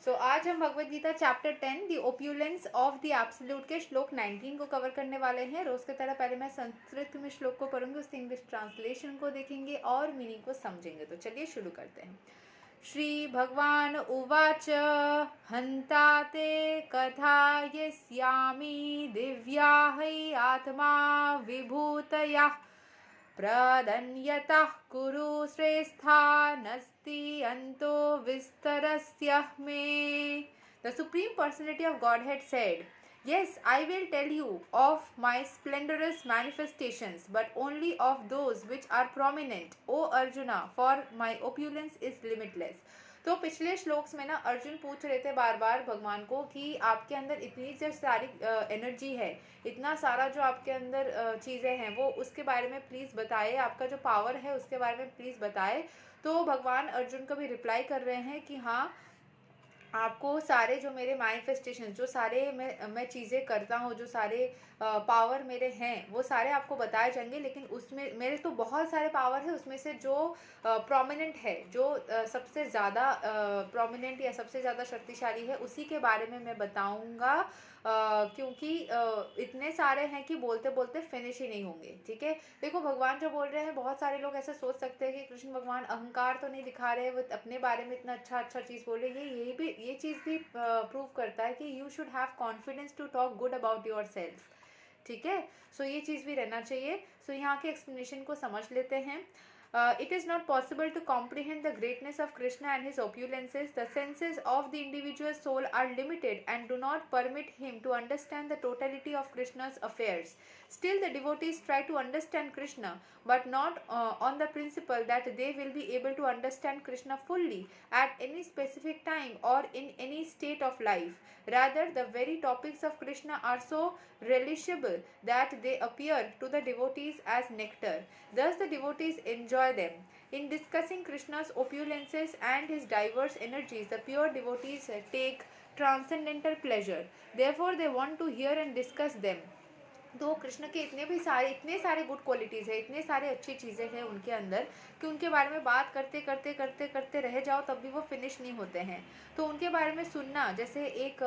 सो आज हम Bhagavad Gita chapter 10 the opulence of the absolute के श्लोक 19 को कवर करने वाले हैं। रोज की तरह पहले मैं संस्कृत में श्लोक को पढ़ूंगी, उसके इंग्लिश ट्रांसलेशन को देखेंगे और मीनिंग को समझेंगे। तो चलिए शुरू करते हैं। श्री भगवान उवाच हंता ते कथा यस्यामि दिव्या हि आत्मा विभूतया प्रदन्यतः कुरु श्रेष्ठा नस्ति अंतो विस्तरस्य मे। The Supreme Personality of Godhead said, Yes, I will tell you of my splendorous manifestations, but only of those which are prominent, O Arjuna, for my opulence is limitless. तो पिछले श्लोक्स में ना अर्जुन पूछ रहे थे बार बार भगवान को कि आपके अंदर इतनी जो सारी एनर्जी है, इतना सारा जो आपके अंदर चीज़ें हैं, वो उसके बारे में प्लीज़ बताए, आपका जो पावर है उसके बारे में प्लीज़ बताए। तो भगवान अर्जुन को भी रिप्लाई कर रहे हैं कि हाँ, आपको सारे जो मेरे मैनिफेस्टेशन, जो सारे मैं चीज़ें करता हूँ, जो सारे पावर मेरे हैं, वो सारे आपको बताए जाएंगे। लेकिन उसमें मेरे तो बहुत सारे पावर है, उसमें से जो प्रोमिनेंट है, जो सबसे ज़्यादा प्रोमिनेंट या सबसे ज़्यादा शक्तिशाली है, उसी के बारे में मैं बताऊँगा। क्योंकि इतने सारे हैं कि बोलते बोलते फिनिश ही नहीं होंगे। ठीक है, देखो भगवान जो बोल रहे हैं, बहुत सारे लोग ऐसे सोच सकते हैं कि कृष्ण भगवान अहंकार तो नहीं दिखा रहे, वो अपने बारे में इतना अच्छा अच्छा चीज़ बोल रहे हैं। ये चीज़ भी प्रूव करता है कि you should have confidence to talk good about yourself. ठीक है, सो ये चीज़ भी रहना चाहिए। सो यहाँ के एक्सप्लेनेशन को समझ लेते हैं। It is not possible to comprehend the greatness of Krishna and his opulences. The senses of the individual soul are limited and do not permit him to understand the totality of Krishna's affairs. Still, the devotees try to understand Krishna, but not on the principle that they will be able to understand Krishna fully at any specific time or in any state of life. Rather, the very topics of Krishna are so relishable that they appear to the devotees as nectar. Thus, the devotees enjoy them. In discussing Krishna's opulences and his diverse energies, the pure devotees take transcendental pleasure. Therefore, they want to hear and discuss them. तो कृष्ण के इतने सारे good qualities है, इतने सारे अच्छी चीज़ें हैं उनके अंदर कि उनके बारे में बात करते करते करते करते रह जाओ तब भी वो फिनिश नहीं होते हैं। तो उनके बारे में सुनना, जैसे एक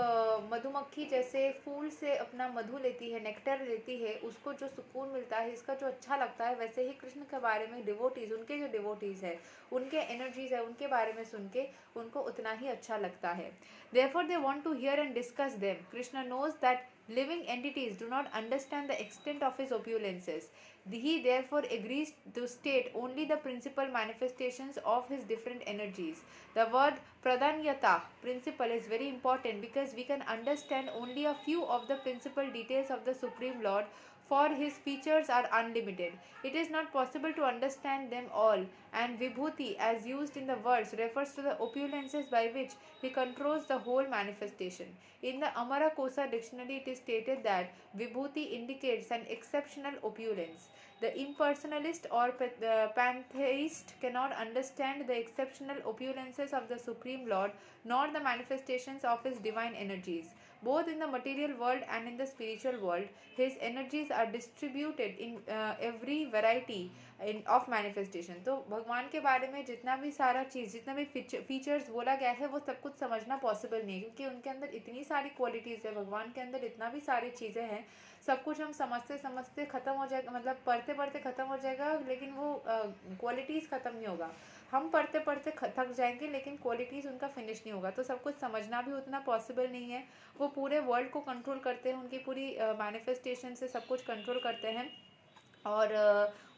मधुमक्खी जैसे फूल से अपना मधु लेती है, नेक्टर लेती है, उसको जो सुकून मिलता है, इसका जो अच्छा लगता है, वैसे ही कृष्ण के बारे में डिवोटीज़, उनके जो डिवोटीज़ है, उनके एनर्जीज है, उनके बारे में सुन के उनको उतना ही अच्छा लगता है। Therefore, they want to hear and discuss them. Krishna knows that living entities do not understand the extent of his opulences. He therefore agrees to state only the principal manifestations of his different energies. The word pradanyata, principle, is very important because we can understand only a few of the principal details of the Supreme Lord, for his features are unlimited. It is not possible to understand them all, and Vibhuti, as used in the verse, refers to the opulences by which he controls the whole manifestation. In the Amarakosa dictionary, it is stated that Vibhuti indicates an exceptional opulence. The impersonalist or pantheist cannot understand the exceptional opulences of the Supreme Lord nor the manifestations of his divine energies. Both in the material world and in the spiritual world, his energies are distributed in every variety of manifestation. तो भगवान के बारे में जितना भी सारा चीज़, जितना भी फीचर्स बोला गया है, वो सब कुछ समझना पॉसिबल नहीं है, क्योंकि उनके अंदर इतनी सारी क्वालिटीज़ है, भगवान के अंदर इतना भी सारी चीज़ें हैं। सब कुछ हम समझते समझते ख़त्म हो जाएगा, मतलब पढ़ते पढ़ते ख़त्म हो जाएगा, लेकिन वो क्वालिटीज़ ख़त्म नहीं होगा। हम पढ़ते पढ़ते थक जाएंगे, लेकिन क्वालिटीज़ उनका फिनिश नहीं होगा। तो सब कुछ समझना भी उतना पॉसिबल नहीं है। वो पूरे वर्ल्ड को कंट्रोल करते हैं, उनकी पूरी मैनिफेस्टेशन से सब कुछ कंट्रोल करते हैं। और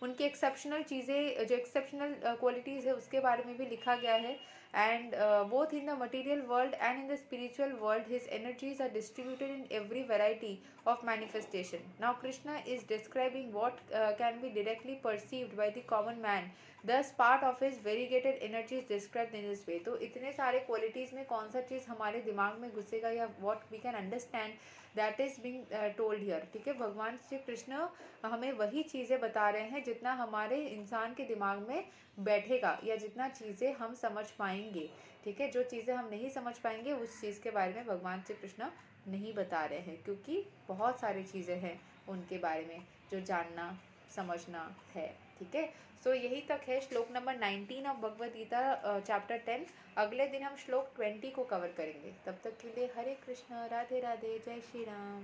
उनकी एक्सेप्शनल चीज़ें, जो एक्सेप्शनल क्वालिटीज़ है, उसके बारे में भी लिखा गया है। And both in the material world and in the spiritual world his energies are distributed in every variety of manifestation. Now Krishna is describing what can be directly perceived by the common man, this part of his variegated energies described in this way. तो इतने सारे qualities में कौन सा चीज़ हमारे दिमाग में घुसेगा या what we can understand, that is being told here. ठीक है, भगवान श्री कृष्ण हमें वही चीज़ें बता रहे हैं जितना हमारे इंसान के दिमाग में बैठेगा या जितना चीज़ें हम समझ पाएंगे। ठीक है, जो चीज़ें हम नहीं समझ पाएंगे उस चीज़ के बारे में भगवान श्री कृष्ण नहीं बता रहे हैं, क्योंकि बहुत सारी चीज़ें हैं उनके बारे में जो जानना समझना है। ठीक है। सो यही तक है श्लोक number 19 of Bhagavad Gita chapter 10। अगले दिन हम श्लोक 20 को कवर करेंगे। तब तक के लिए हरे कृष्ण, राधे राधे, जय श्री राम।